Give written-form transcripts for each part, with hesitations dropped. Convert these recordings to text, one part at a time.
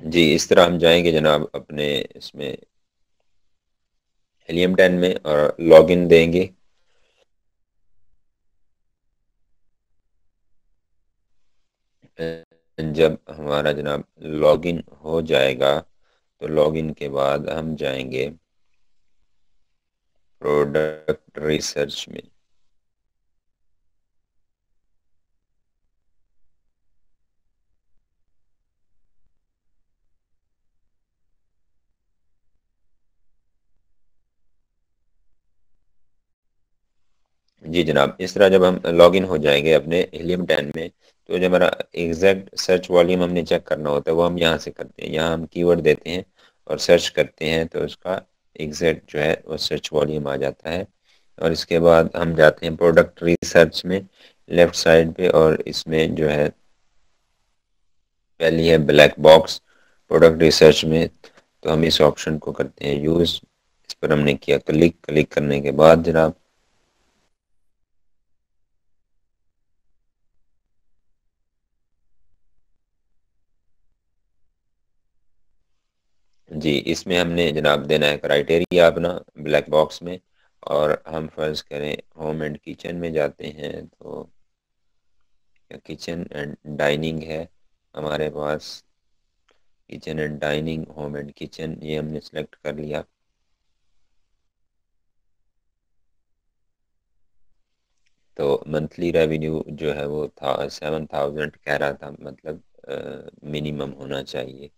जी, इस तरह हम जाएंगे जनाब अपने इसमें हीलियम 10 में और लॉगिन देंगे। जब हमारा जनाब लॉगिन हो जाएगा तो लॉगिन के बाद हम जाएंगे प्रोडक्ट रिसर्च में। जी जनाब, इस तरह जब हम लॉगिन हो जाएंगे अपने हीलियम 10 में, तो जब हमारा एग्जैक्ट सर्च वॉल्यूम हमने चेक करना होता है वो हम यहाँ से करते हैं। यहाँ हम कीवर्ड देते हैं और सर्च करते हैं तो उसका एग्जैक्ट जो है वो सर्च वॉल्यूम आ जाता है। और इसके बाद हम जाते हैं प्रोडक्ट रिसर्च में लेफ्ट साइड पे, और इसमें जो है पहली है ब्लैक बॉक्स प्रोडक्ट रिसर्च में, तो हम इस ऑप्शन को करते हैं यूज़। इस पर हमने किया क्लिक। क्लिक करने के बाद जनाब जी, इसमें हमने जनाब देना है क्राइटेरिया अपना ब्लैक बॉक्स में। और हम फर्ज करें होम एंड किचन में जाते हैं तो किचन एंड डाइनिंग है हमारे पास। Kitchen and dining, home and kitchen, ये हमने सेलेक्ट कर लिया। तो मंथली रेवेन्यू जो है वो था 7,000 कह रहा था, मतलब मिनिमम होना चाहिए।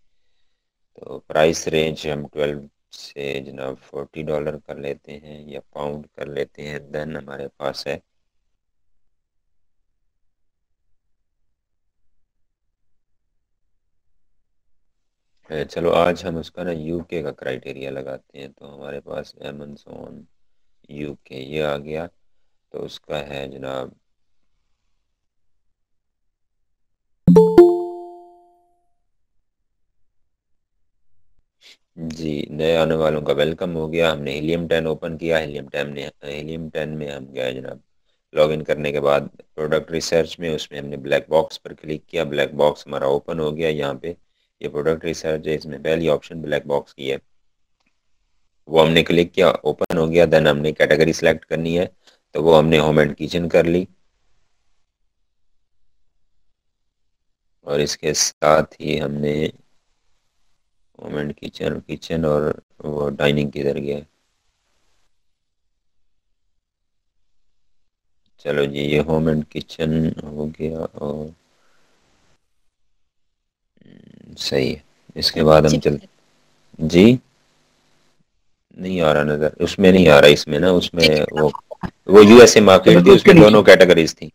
तो प्राइस रेंज हम 12 से जनाब $40 कर लेते हैं या पाउंड कर लेते हैं। देन हमारे पास है चलो आज हम उसका ना यूके का क्राइटेरिया लगाते हैं। तो हमारे पास अमेज़न यूके ये आ गया। तो उसका है जनाब जी, नए आने वालों का वेलकम हो गया। हमने हीलियम 10 ओपन किया। हीलियम 10 में हम गए जनाब। लॉगिन करने के बाद प्रोडक्ट रिसर्च में उसमें हमने ब्लैक बॉक्स पर क्लिक किया। ब्लैक बॉक्स हमारा ओपन हो गया। यहाँ पे ये प्रोडक्ट रिसर्च है, इसमें पहली ऑप्शन ब्लैक बॉक्स की है, वो हमने क्लिक किया, ओपन हो गया। देन हमने कैटेगरी सेलेक्ट करनी है, तो वो हमने होम एंड किचन कर ली। और इसके साथ ही हमने होम एंड किचन किचन और वो डाइनिंग किधर गया। चलो जी, ये होम एंड किचन हो गया और सही है। इसके सर बाद नीचे हम चल जी, नहीं आ रहा नजर, उसमें नहीं आ रहा, इसमें ना उसमें की वो यूएसए मार्केट थी, बिल्कुल उसके उसमें नीचे। दोनों कैटेगरीज थी।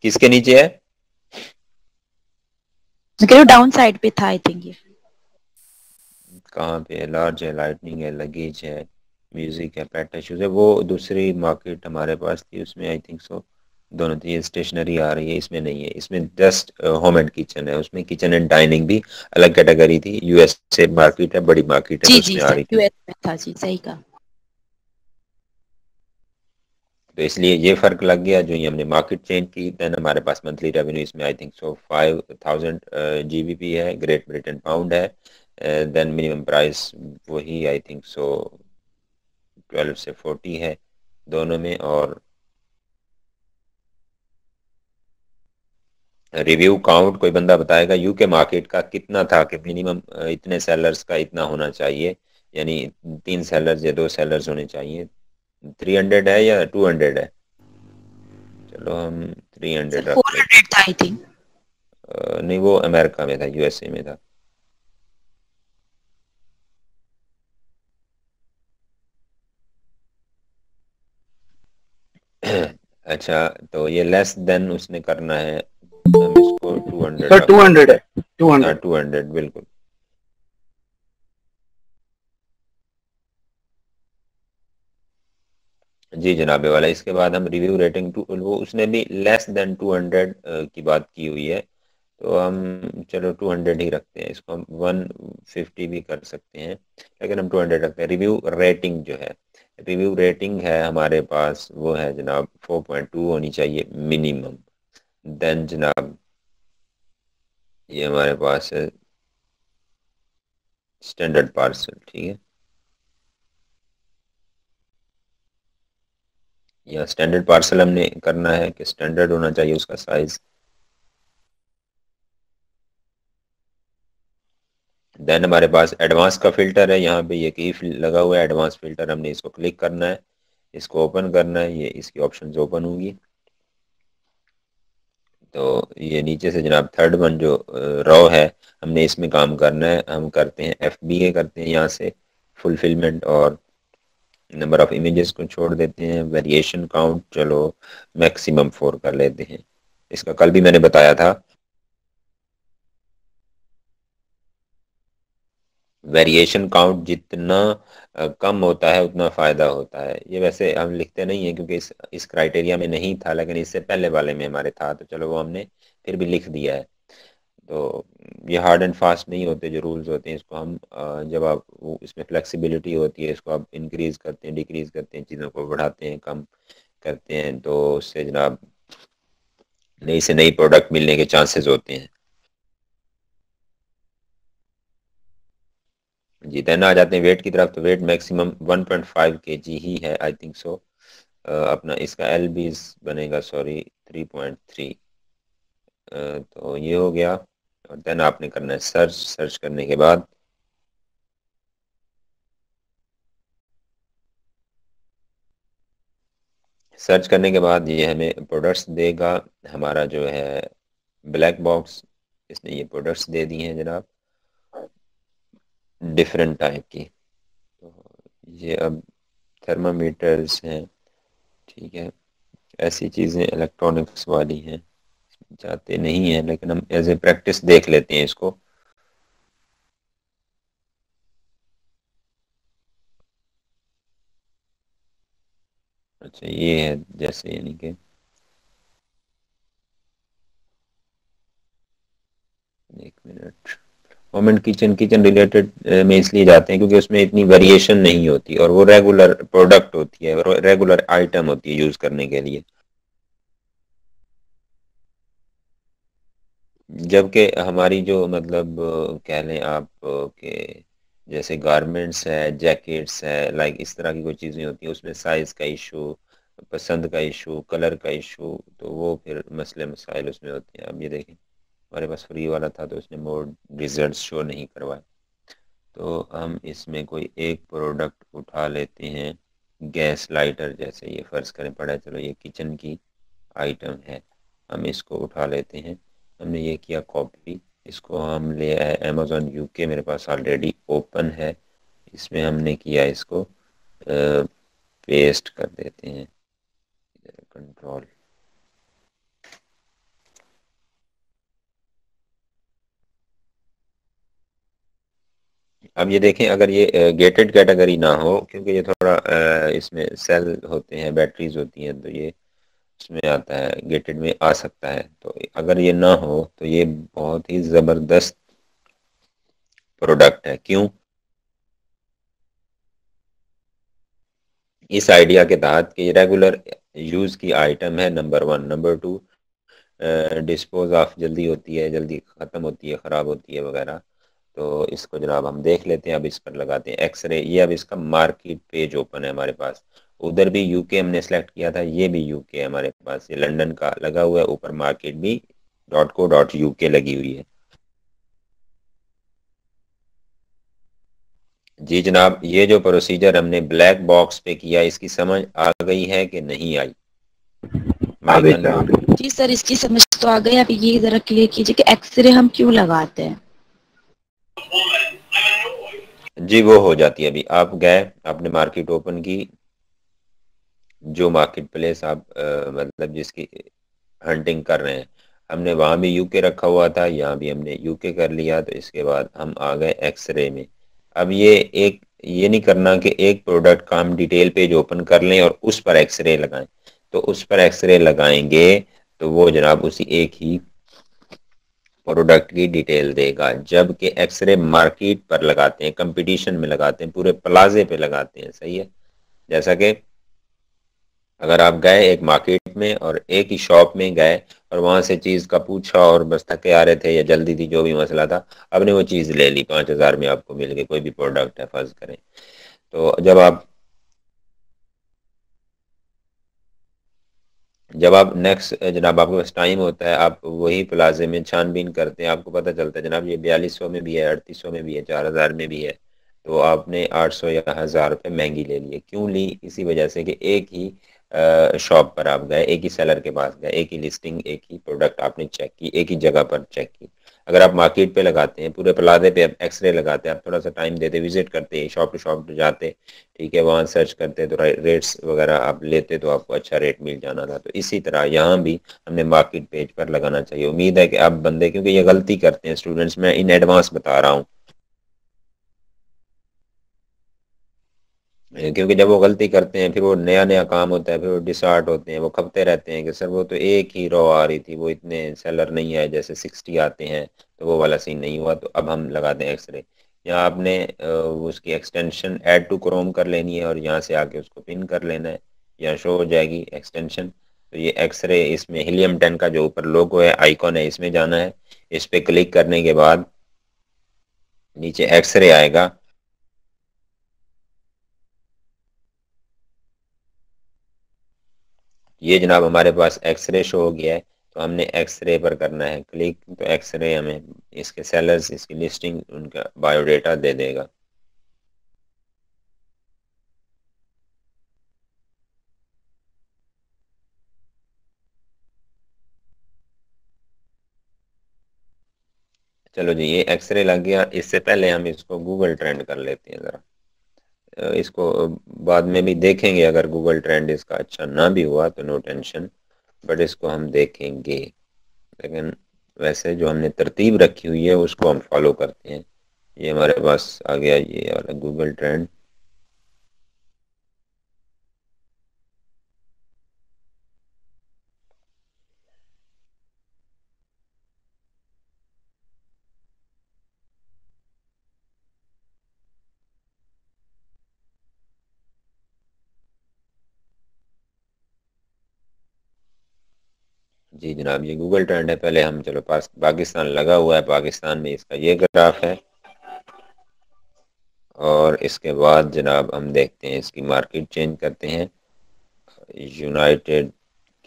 किसके नीचे है? तरफ डाउन साइड पे था आई थिंक ये। कहाँ पे? लार्ज है, लाइटनिंग है, लगेज है, म्यूजिक है, पेट इश्यूज है, वो दूसरी मार्केट हमारे पास थी, उसमें आई थिंक सो दोनों थी। ये स्टेशनरी आ रही है, इसमें नहीं है। इसमें जस्ट होम एंड किचन है, उसमें किचन एंड डाइनिंग भी अलग कैटेगरी थी। यूएसए मार्केट है, बड़ी मार्केट है, तो जी जी उसमें आ सर रही थी। यूएस में था जी, सही कहा। तो इसलिए ये फर्क लग गया। जो ही हमने मार्केट चेंज की, देन हमारे पास मंथली रेवेन्यू इसमें आई थिंक सो 5,000 GBP है, ग्रेट ब्रिटेन पाउंड है। देन मिनिमम प्राइस वही आई थिंक सो 12 से 40 है दोनों में। और रिव्यू काउंट कोई बंदा बताएगा यूके मार्केट का कितना था कि मिनिमम इतने सेलर्स का इतना होना चाहिए, यानी 3 सेलर्स या 2 सेलर्स होने चाहिए। 300 है या 200 है? चलो हम सर 300 रख लेते। 400 था आई थिंक। नहीं, वो अमेरिका में था, यूएसए में था। अच्छा, तो ये लेस देन उसने करना है, हम इसको 200 सर रख टू लेते हंड्रेड हैं। है, टू हाँ, हंड्रेड 200 बिल्कुल। जी जनाबे वाला, इसके बाद हम रिव्यू रेटिंग टू, वो उसने भी लेस देन 200 की बात की हुई है, तो हम चलो 200 ही रखते हैं। इसको हम 150 भी कर सकते हैं, लेकिन हम 200 रखते हैं। रिव्यू रेटिंग जो है, रिव्यू रेटिंग है हमारे पास, वो है जनाब 4.2 होनी चाहिए मिनिमम। देन जनाब ये हमारे पास है स्टैंडर्ड पार्सल, ठीक है। यहाँ स्टैंडर्ड पार्सल हमने करना है कि स्टैंडर्ड होना चाहिए उसका साइज। देन हमारे पास एडवांस का फिल्टर है, यहाँ पे ये की लगा हुआ है एडवांस फिल्टर, हमने इसको क्लिक करना है, इसको ओपन करना है, ये इसकी ऑप्शंस ओपन होंगी। तो ये नीचे से जनाब थर्ड वन जो रॉ है, हमने इसमें काम करना है। हम करते हैं FBA करते हैं यहाँ से फुलफिलमेंट, और नंबर ऑफ इमेजेस को छोड़ देते हैं। वेरिएशन काउंट चलो मैक्सिमम 4 कर लेते हैं। इसका कल भी मैंने बताया था, वेरिएशन काउंट जितना कम होता है उतना फ़ायदा होता है। ये वैसे हम लिखते नहीं है क्योंकि इस क्राइटेरिया में नहीं था, लेकिन इससे पहले वाले में हमारे था, तो चलो वो हमने फिर भी लिख दिया है। तो ये हार्ड एंड फास्ट नहीं होते जो रूल्स होते हैं, इसको हम जब आप इसमें फ्लेक्सिबिलिटी होती है, इसको आप इंक्रीज करते हैं, डिक्रीज करते हैं, चीज़ों को बढ़ाते हैं, कम करते हैं, तो उससे जनाब नई से नई प्रोडक्ट मिलने के चांसेस होते हैं। जी, देन आ जाते हैं वेट की तरफ। तो वेट मैक्सिमम 1.5 kg ही है, आई थिंक सो। अपना इसका LB बनेगा, सॉरी 3.3। तो ये हो गया। और देन आपने करना है सर्च। सर्च करने के बाद ये हमें प्रोडक्ट्स देगा। हमारा जो है ब्लैक बॉक्स, इसने ये प्रोडक्ट्स दे दी हैं जनाब, डिफरेंट टाइप की। तो ये अब थर्मामीटर्स हैं, ठीक है, ऐसी चीज़ें इलेक्ट्रॉनिक्स वाली हैं, जाते नहीं हैं, लेकिन हम एज ए प्रैक्टिस देख लेते हैं इसको। अच्छा, ये है जैसे, यानी कि एक minute, moment kitchen, kitchen related में इसलिए जाते हैं क्योंकि उसमें इतनी वेरिएशन नहीं होती, और वो रेगुलर प्रोडक्ट होती है, रेगुलर आइटम होती है यूज करने के लिए। जबकि हमारी जो मतलब कह लें आप कि जैसे गारमेंट्स है, जैकेट्स है, लाइक इस तरह की कोई चीज़ें होती हैं, उसमें साइज़ का इशू, पसंद का इशू, कलर का इशू, तो वो फिर मसले मसाइल उसमें होते हैं। अब ये देखें, हमारे पास फ्री वाला था तो उसने मोर रिजल्ट शो नहीं करवाए। तो हम इसमें कोई एक प्रोडक्ट उठा लेते हैं, गैस लाइटर जैसे, ये फ़र्ज़ करें पड़ा है, चलो ये किचन की आइटम है, हम इसको उठा लेते हैं। हमने ये किया कॉपी, इसको हम ले आए अमेज़ॉन UK, मेरे पास ऑलरेडी ओपन है, इसमें हमने किया इसको पेस्ट कर देते हैं, कंट्रोल। अब ये देखें, अगर ये गेटेड कैटेगरी ना हो, क्योंकि ये थोड़ा इसमें सेल होते हैं, बैटरीज होती हैं, तो ये इसमें आता है, गेटेड में आ सकता है। तो अगर ये ना हो तो ये बहुत ही ज़बरदस्त प्रोडक्ट है। क्यों? इस आइडिया के तहत कि रेगुलर यूज़ की आइटम है, नंबर 1। नंबर 2, डिस्पोज ऑफ जल्दी होती है, जल्दी ख़त्म होती है, ख़राब होती है वगैरह। तो इसको जनाब हम देख लेते हैं। अब इस पर लगाते हैं एक्सरे। ये अब इसका मार्केट पेज ओपन है हमारे पास। उधर भी UK हमने सेलेक्ट किया था, ये भी UK है हमारे पास, ये लंदन का लगा हुआ है, ऊपर मार्केट भी .co.uk लगी हुई है। जी जनाब, ये जो प्रोसीजर हमने ब्लैक बॉक्स पे किया, इसकी समझ आ गई है कि नहीं आई? Mic unmute. जी सर, इसकी समझ तो आ गई। आप ये जरा क्लियर कीजिए कि एक्सरे हम क्यों लगाते हैं। जी, वो हो जाती है। अभी आप गए, आपने मार्केट ओपन की, जो मार्केट प्लेस आप मतलब जिसकी हंटिंग कर रहे हैं, हमने वहाँ भी UK रखा हुआ था, यहाँ भी हमने UK कर लिया। तो इसके बाद हम आ गए एक्सरे में। अब ये नहीं करना कि एक प्रोडक्ट का हम डिटेल पेज ओपन कर लें और उस पर एक्सरे लगाएं। तो उस पर एक्सरे लगाएंगे तो वो जनाब उसी एक ही प्रोडक्ट की डिटेल देगा, जबकि एक्सरे मार्केट पर लगाते हैं, कंपटीशन में लगाते हैं, पूरे प्लाजे पे लगाते हैं। सही है, जैसा कि अगर आप गए एक मार्केट में और एक ही शॉप में गए और वहां से चीज का पूछा और बस थके आ रहे थे या जल्दी थी, जो भी मसला था, आपने वो चीज ले ली, 5,000 में आपको मिल गई, कोई भी प्रोडक्ट है फर्ज करें, तो जब आप नेक्स्ट जनाब आपके पास टाइम होता है, आप वही प्लाजे में छानबीन करते हैं, आपको पता चलता है जनाब ये 4200 में भी है, 3800 में भी है, 4,000 में भी है, तो आपने 800 या 1,000 रुपये महंगी ले ली है। क्यों ली? इसी वजह से कि एक ही शॉप पर आप गए, एक ही सेलर के पास गए, एक ही लिस्टिंग, एक ही प्रोडक्ट आपने चेक की, एक ही जगह पर चेक की। अगर आप मार्केट पे लगाते हैं, पूरे प्लाजे पे एक्सरे लगाते हैं, आप थोड़ा सा टाइम देते, विजिट करते, शॉप टू शॉप जाते, ठीक है, वहाँ सर्च करते तो रेट्स वगैरह आप लेते तो आपको अच्छा रेट मिल जाना था। तो इसी तरह यहाँ भी हमने मार्केट पेज पर लगाना चाहिए। उम्मीद है कि आप बंदे, क्योंकि ये गलती करते हैं स्टूडेंट्स, मैं इन एडवांस बता रहा हूँ, क्योंकि जब वो गलती करते हैं फिर वो नया नया काम होता है, फिर वो डिसहार्ट होते हैं, वो खपते रहते हैं कि सर वो तो एक ही रो आ रही थी, वो इतने सेलर नहीं है, जैसे 60 आते हैं, तो वो वाला सीन नहीं हुआ, तो अब हम लगाते हैं एक्सरे। यहाँ आपने उसकी एक्सटेंशन ऐड टू क्रोम कर लेनी है और यहाँ से आके उसको पिन कर लेना है, यहाँ शो हो जाएगी एक्सटेंशन। तो ये एक्सरे, इसमें हीलियम 10 का जो ऊपर लोगो है, आइकॉन है, इसमें जाना है। इस पे क्लिक करने के बाद नीचे एक्सरे आएगा। ये जनाब हमारे पास एक्सरे शो हो गया है, तो हमने एक्सरे पर करना है क्लिक, तो एक्सरे हमें इसके सेलर्स, इसकी लिस्टिंग, उनका बायोडेटा दे देगा। चलो जी, ये एक्सरे लग गया। इससे पहले हम इसको गूगल ट्रेंड कर लेते हैं ज़रा। इसको बाद में भी देखेंगे, अगर गूगल ट्रेंड इसका अच्छा ना भी हुआ तो नो टेंशन, बट इसको हम देखेंगे। लेकिन वैसे जो हमने तरतीब रखी हुई है उसको हम फॉलो करते हैं। ये हमारे पास आ गया, ये वाला गूगल ट्रेंड। जी जनाब, ये गूगल ट्रेंड है। पहले हम, चलो, पाकिस्तान लगा हुआ है, पाकिस्तान में इसका ये ग्राफ है, और इसके बाद जनाब हम देखते हैं, इसकी मार्केट चेंज करते हैं। यूनाइटेड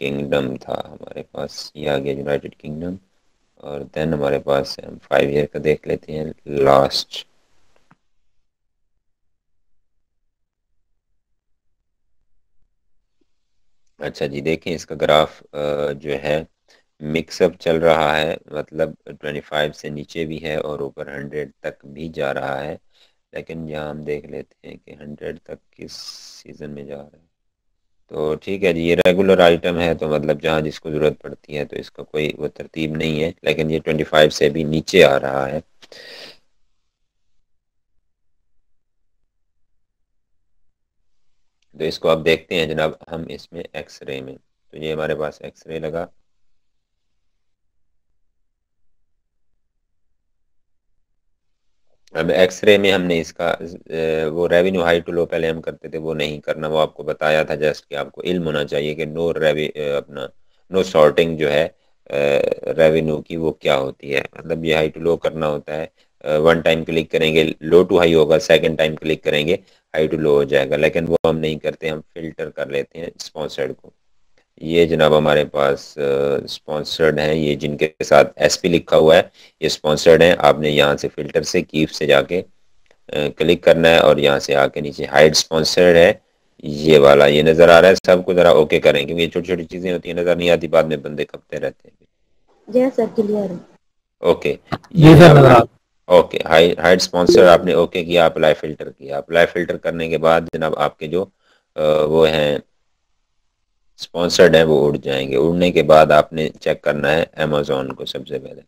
किंगडम था हमारे पास, ये आ गया यूनाइटेड किंगडम, और देन हमारे पास हम 5 ईयर का देख लेते हैं लास्ट। अच्छा जी, देखें इसका ग्राफ जो है मिक्सअप चल रहा है, मतलब 25 से नीचे भी है और ऊपर 100 तक भी जा रहा है। लेकिन यहाँ हम देख लेते हैं कि 100 तक किस सीज़न में जा रहा है। तो ठीक है जी, ये रेगुलर आइटम है, तो मतलब जहाँ जिसको ज़रूरत पड़ती है, तो इसका कोई वो तरतीब नहीं है, लेकिन ये 25 से भी नीचे आ रहा है। तो इसको आप देखते हैं जनाब, हम इसमें एक्सरे में, तो ये हमारे पास एक्सरे लगा। अब एक्सरे में हमने इसका वो रेवेन्यू हाई टू लो पहले हम करते थे, वो नहीं करना, वो आपको बताया था जस्ट कि आपको इल्म होना चाहिए कि अपना नो सॉर्टिंग जो है रेवेन्यू की, वो क्या होती है। मतलब ये हाई टू लो करना होता है, वन टाइम क्लिक करेंगे लो टू हाई होगा, सेकंड टाइम क्लिक करेंगे हाई टू लो हो जाएगा, लेकिन वो हम नहीं करते, हम फिल्टर कर लेते हैं स्पॉन्सर्ड को। ये जनाब हमारे पास स्पॉन्सर्ड हैं, ये जिनके साथ एसपी लिखा हुआ है, ये स्पॉन्सर्ड हैं। आपने यहाँ से फिल्टर से कीप से जाके क्लिक करना है, और यहाँ से आके नीचे हाइड स्पॉन्सर्ड है, ये वाला, ये नज़र आ रहा है सबको, ज़रा ओके करें, क्योंकि ये छोटी छोटी चीज़ें होती हैं, नज़र नहीं आती, बाद में बंदे खपते रहते हैं। जय सर क्लियर है। ओके, जी ये सर अब नजर आ ओके, हाइड स्पॉन्सर आपने ओके किया, अप्लाई फिल्टर किया। अप्लाई फिल्टर करने के बाद जनाब आपके जो वो हैं स्पॉन्सर्ड है वो उड़ जाएंगे। उड़ने के बाद आपने चेक करना है अमेजोन को सबसे पहले।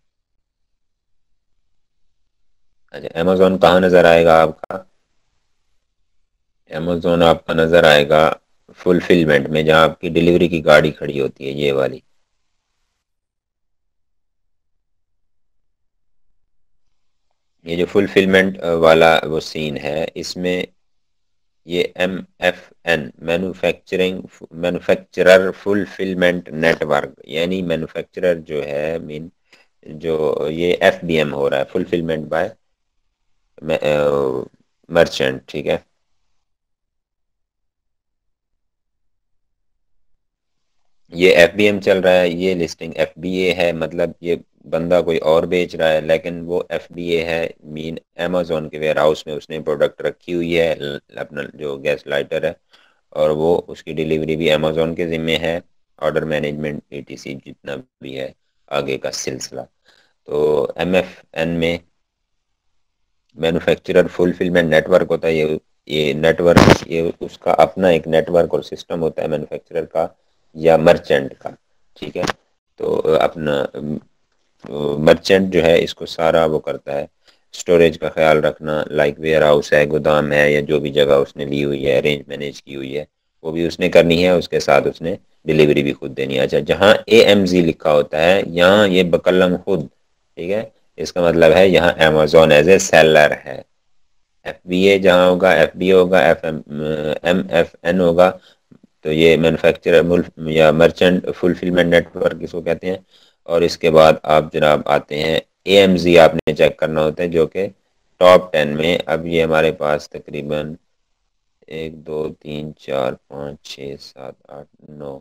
अच्छा, अमेजोन कहाँ नज़र आएगा आपका? अमेजोन आपका नज़र आएगा फुलफिलमेंट में, जहाँ आपकी डिलीवरी की गाड़ी खड़ी होती है, ये वाली। ये जो फुलफिलमेंट वाला वो सीन है, इसमें ये MFN मैन्युफैक्चरर फुलफिलमेंट नेटवर्क, यानी मैन्युफैक्चरर जो है मीन जो ये FBM हो रहा है, फुलफिलमेंट बाय मर्चेंट, ठीक है। ये FBM चल रहा है, ये लिस्टिंग FBA है, मतलब ये बंदा कोई और बेच रहा है लेकिन वो FBA है, मीन अमेजोन के वेयर हाउस में उसने प्रोडक्ट रखी हुई है, अपना जो गैस लाइटर है, और वो उसकी डिलीवरी भी अमेजोन के ज़िम्मे है, ऑर्डर मैनेजमेंट ETC जितना भी है आगे का सिलसिला। तो MFN में मैन्युफैक्चरर फुलफिलमेंट नेटवर्क होता है, ये नेटवर्क, ये उसका अपना एक नेटवर्क और सिस्टम होता है मैन्युफैक्चरर का या मर्चेंट का, ठीक है। तो अपना मर्चेंट जो है इसको सारा वो करता है, स्टोरेज का ख्याल रखना, लाइक वेयर हाउस है, गोदाम है, या जो भी जगह उसने ली हुई है, अरेंज मैनेज की हुई है, वो भी उसने करनी है, उसके साथ उसने डिलीवरी भी खुद देनी है। अच्छा, जहाँ AMZ लिखा होता है यहाँ ये बकलम खुद, ठीक है, इसका मतलब है यहाँ अमेजोन एज ए सेलर है। FBA जहाँ होगा, FBA होगा, MFN होगा, तो ये मैन्युफैक्चरर या मर्चेंट फुलफिलमेंट नेटवर्क इसको कहते हैं। और इसके बाद आप जनाब आते हैं AMZ, आपने चेक करना होता है, जो कि टॉप 10 में, अब ये हमारे पास तकरीबन 1 2 3 4 5 6 7 8 9,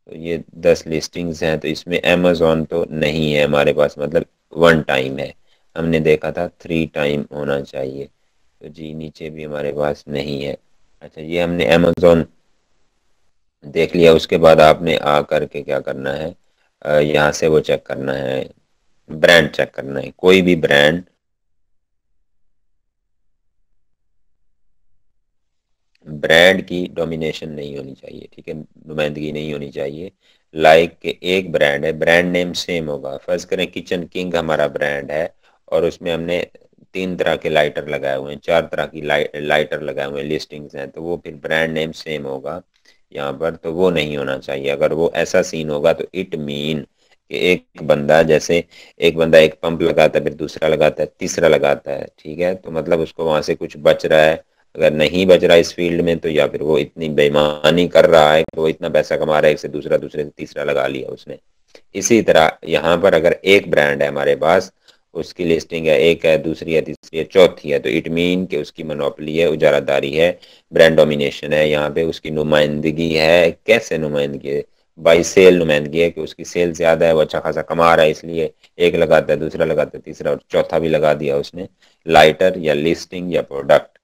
तो ये 10 लिस्टिंग्स हैं, तो इसमें अमेजोन तो नहीं है हमारे पास, मतलब 1 टाइम है, हमने देखा था 3 टाइम होना चाहिए, तो जी नीचे भी हमारे पास नहीं है। अच्छा, ये हमने अमेजोन देख लिया, उसके बाद आपने आ करके क्या करना है, यहाँ से वो चेक करना है, ब्रांड चेक करना है, कोई भी ब्रांड, ब्रांड की डोमिनेशन नहीं होनी चाहिए, ठीक है, नुमाइंदगी नहीं होनी चाहिए। लाइक एक ब्रांड है, ब्रांड नेम सेम होगा, फर्ज करें किचन किंग हमारा ब्रांड है और उसमें हमने 3 तरह के लाइटर लगाए हुए हैं, 4 तरह की लाइटर लगाए हुए हैं, लिस्टिंग्स हैं, तो वो फिर ब्रांड नेम सेम होगा यहाँ पर, तो वो नहीं होना चाहिए। अगर वो ऐसा सीन होगा तो इट मीन कि एक बंदा, जैसे एक बंदा एक पंप लगाता है, फिर दूसरा लगाता है, तीसरा लगाता है, ठीक है, तो मतलब उसको वहां से कुछ बच रहा है, अगर नहीं बच रहा इस फील्ड में, तो या फिर वो इतनी बेईमानी कर रहा है कि वो इतना पैसा कमा रहा है, एक से दूसरा, दूसरे से तीसरा लगा लिया उसने। इसी तरह यहाँ पर अगर एक ब्रांड है हमारे पास, उसकी लिस्टिंग है, एक है, दूसरी है, तीसरी है, चौथी है, तो इट मीन कि उसकी मोनोपोली है, उजारादारी है, ब्रांड डोमिनेशन है, यहाँ पे उसकी नुमाइंदगी है। कैसे नुमाइंदगी है? बाई सेल नुमाइंदगी है, कि उसकी सेल ज्यादा है, वो अच्छा खासा कमा रहा है, इसलिए एक लगाता है, दूसरा लगाता है, तीसरा और चौथा भी लगा दिया उसने, लाइटर या लिस्टिंग या प्रोडक्ट,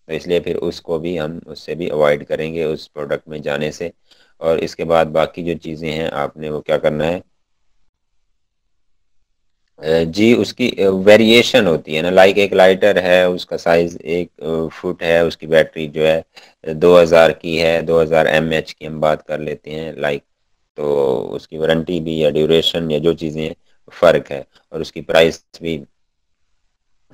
तो इसलिए फिर उसको भी हम उससे भी अवॉइड करेंगे उस प्रोडक्ट में जाने से। और इसके बाद बाकी जो चीज़ें हैं आपने वो क्या करना है, जी उसकी वेरिएशन होती है ना, लाइक एक लाइटर है, उसका साइज 1 फुट है, उसकी बैटरी जो है 2000 की है, 2000 mAh की हम बात कर लेते हैं, लाइक, तो उसकी वारंटी भी या ड्यूरेशन या जो चीज़ें फ़र्क है, और उसकी प्राइस भी,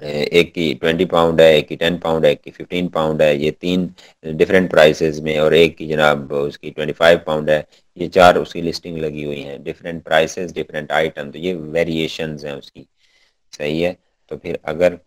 एक की 20 पाउंड है, एक की 10 पाउंड है, एक की 15 पाउंड है, ये 3 डिफरेंट प्राइसेस में, और एक की जनाब उसकी 25 पाउंड है, ये 4 उसकी लिस्टिंग लगी हुई हैं, डिफरेंट प्राइसेस डिफरेंट आइटम, तो ये वेरिएशंस हैं उसकी, सही है। तो फिर अगर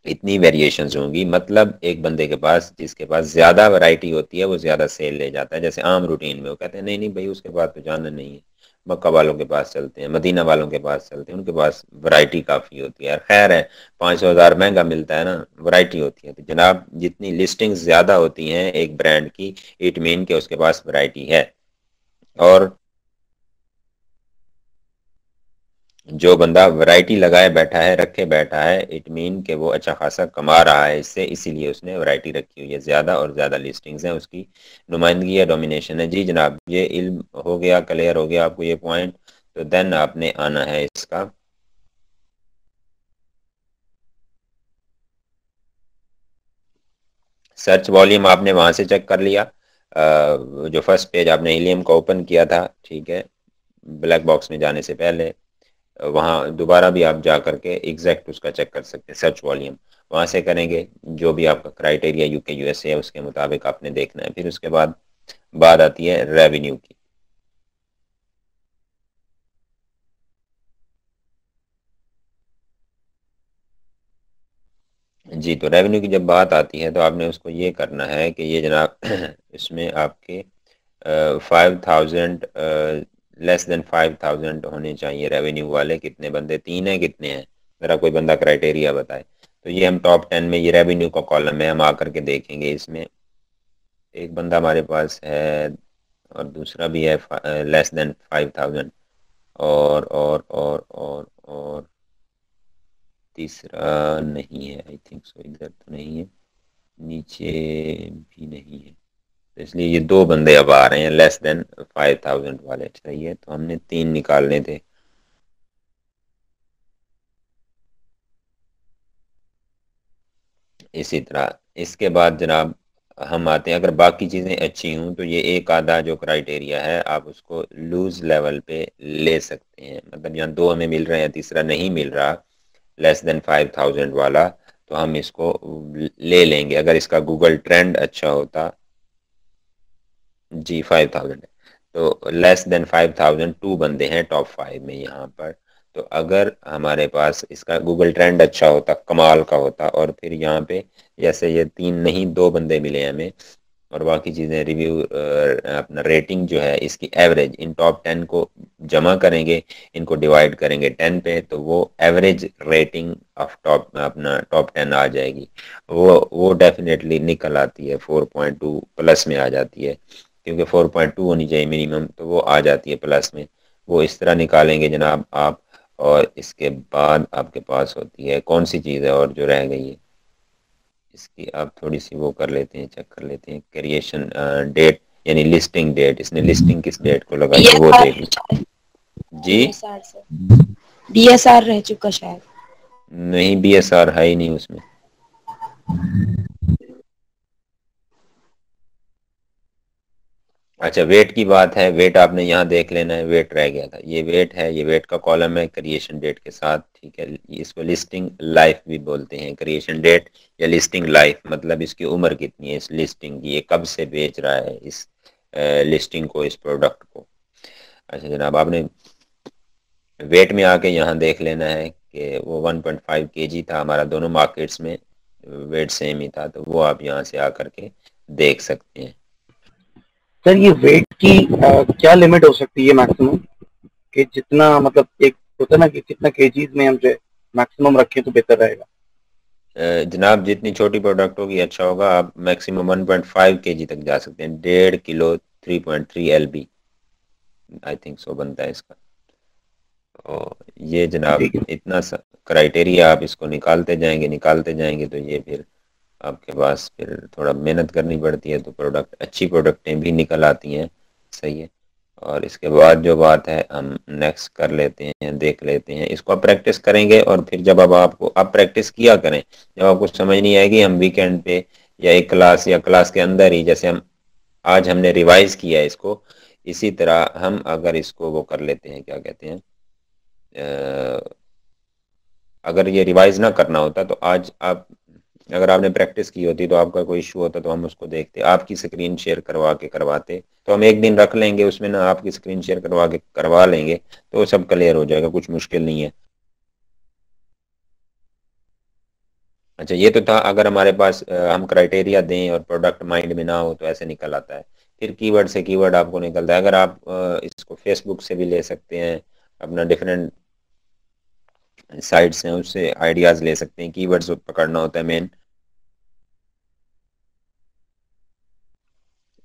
इतनी वेरिएशंस होंगी, मतलब एक बंदे के पास, जिसके पास ज्यादा वैरायटी होती है वो ज्यादा सेल ले जाता है, जैसे आम रूटीन में वो कहते हैं नहीं नहीं भाई उसके पास तो जाना नहीं है, मक्का वालों के पास चलते हैं, मदीना वालों के पास चलते हैं, उनके पास वैरायटी काफ़ी होती है, खैर है, 500,000 महंगा मिलता है ना, वैरायटी होती है, तो जनाब जितनी लिस्टिंग्स ज़्यादा होती हैं एक ब्रांड की, इट मीन के उसके पास वैरायटी है। और जो बंदा वैरायटी लगाए बैठा है, रखे बैठा है, इट मीन कि वो अच्छा खासा कमा रहा है इससे, इसीलिए उसने वैरायटी रखी हुई है ज़्यादा, और ज़्यादा लिस्टिंग्स हैं, उसकी नुमाइंदगी या डोमिनेशन है। जी जनाब, ये इल्म हो गया, क्लियर हो गया आपको ये पॉइंट, तो देन आपने आना है इसका सर्च वॉल्यूम, आपने वहां से चेक कर लिया, जो फर्स्ट पेज आपने हीलियम का ओपन किया था, ठीक है, ब्लैक बॉक्स में जाने से पहले, वहाँ दोबारा भी आप जा करके एग्जैक्ट उसका चेक कर सकते हैं, सर्च वॉल्यूम वहाँ से करेंगे, जो भी आपका क्राइटेरिया UK USA है उसके मुताबिक आपने देखना है। फिर उसके बाद बात आती है रेवेन्यू की। जी, तो रेवेन्यू की जब बात आती है तो आपने उसको ये करना है कि ये जनाब इसमें आपके 5000 लेस देन 5000 होने चाहिए रेवेन्यू वाले। कितने बंदे, 3 हैं, कितने हैं? ज़रा कोई बंदा क्राइटेरिया बताए। तो ये हम टॉप 10 में, ये रेवेन्यू का कॉलम है, हम आकर के देखेंगे। इसमें एक बंदा हमारे पास है और दूसरा भी है लेस देन 5000, और तीसरा नहीं है, आई थिंक सो, इधर तो नहीं है, नीचे भी नहीं है। तो इसलिए ये 2 बंदे अब आ रहे हैं लेस देन 5000 वाले। सही है, तो हमने 3 निकालने थे। इसी तरह इसके बाद जनाब हम आते हैं, अगर बाकी चीज़ें अच्छी हों तो ये एक आधा जो क्राइटेरिया है आप उसको लूज लेवल पे ले सकते हैं। मतलब यहाँ 2 हमें मिल रहे हैं, तीसरा नहीं मिल रहा लेस देन 5000 वाला, तो हम इसको ले लेंगे। अगर इसका गूगल ट्रेंड अच्छा होता, जी 5000 है, तो लेस देन 5000 2 बंदे हैं टॉप 5 में यहाँ पर। तो अगर हमारे पास इसका गूगल ट्रेंड अच्छा होता, कमाल का होता, और फिर यहाँ पे जैसे ये 3 नहीं 2 बंदे मिले हमें, और बाकी चीज़ें रिव्यू, अपना रेटिंग जो है इसकी एवरेज इन टॉप 10 को जमा करेंगे, इनको डिवाइड करेंगे 10 पे, तो वो एवरेज रेटिंग ऑफ टॉप अपना टॉप 10 आ जाएगी। वो डेफिनेटली निकल आती है, 4.2 प्लस में आ जाती है, क्योंकि 4.2 होनी चाहिए मिनिमम, तो वो आ जाती है प्लस में। वो इस तरह निकालेंगे जनाब आप। और इसके बाद आपके पास होती है कौन सी चीज़ है और जो रह गई है, इसकी आप थोड़ी सी वो कर लेते हैं, चेक कर लेते हैं, क्रिएशन डेट, यानी लिस्टिंग डेट। इसने लिस्टिंग किस डेट को लगाई है वो डीएसआर, देख लो। जी, डीएसआर से डीएसआर रह चुका शायद। नहीं, बीएसआर है ही नहीं उसमें। अच्छा, वेट की बात है, वेट आपने यहाँ देख लेना है, वेट रह गया था, ये वेट है, ये वेट का कॉलम है क्रिएशन डेट के साथ, ठीक है। इसको लिस्टिंग लाइफ भी बोलते हैं, क्रिएशन डेट या लिस्टिंग लाइफ, मतलब इसकी उम्र कितनी है इस लिस्टिंग की, ये कब से बेच रहा है इस लिस्टिंग को, इस प्रोडक्ट को। अच्छा जनाब, आपने वेट में आके यहाँ देख लेना है कि वो 1.5 केजी था हमारा, दोनों मार्केट्स में वेट सेम ही था, तो वो आप यहाँ से आकर के देख सकते हैं। सर ये वेट की क्या लिमिट हो सकती है मैक्सिमम, कि जितना मतलब एक होता है ना कि कितना केजीज में हम जो मैक्सिमम रखें तो बेहतर रहेगा? जनाब जितनी छोटी प्रोडक्ट होगी अच्छा होगा। आप मैक्सिमम 1.5 केजी तक जा सकते हैं, 1.5 kilo, 3.3 LB I think so बनता है इसका। तो ये जनाब ठीक है। इतना क्राइटेरिया आप इसको निकालते जाएंगे तो ये फिर आपके पास फिर थोड़ा मेहनत करनी पड़ती है, तो प्रोडक्ट, अच्छी प्रोडक्टें भी निकल आती हैं। सही है। और इसके बाद जो बात है हम नेक्स्ट कर लेते हैं, देख लेते हैं, इसको आप प्रैक्टिस करेंगे, और फिर जब अब आपको, आप प्रैक्टिस किया करें, जब आपको समझ नहीं आएगी, हम वीकेंड पे या एक क्लास या क्लास के अंदर ही, जैसे हम आज हमने रिवाइज किया है इसको, इसी तरह हम अगर इसको वो कर लेते हैं, क्या कहते हैं, अगर ये रिवाइज ना करना होता तो आज आप, अगर आपने प्रैक्टिस की होती तो आपका कोई इशू होता तो हम उसको देखते, आपकी स्क्रीन शेयर करवा के करवाते। तो हम एक दिन रख लेंगे उसमें ना, आपकी स्क्रीन शेयर करवा के करवा लेंगे तो सब क्लियर हो जाएगा, कुछ मुश्किल नहीं है। अच्छा, ये तो था अगर हमारे पास हम क्राइटेरिया दें और प्रोडक्ट माइंड में ना हो तो ऐसे निकल आता है। फिर कीवर्ड से कीवर्ड आपको निकलता है। अगर आप इसको फेसबुक से भी ले सकते हैं, अपना डिफरेंट साइट्स हैं उससे आइडियाज़ ले सकते हैं, कीवर्ड्स पकड़ना होता है मेन।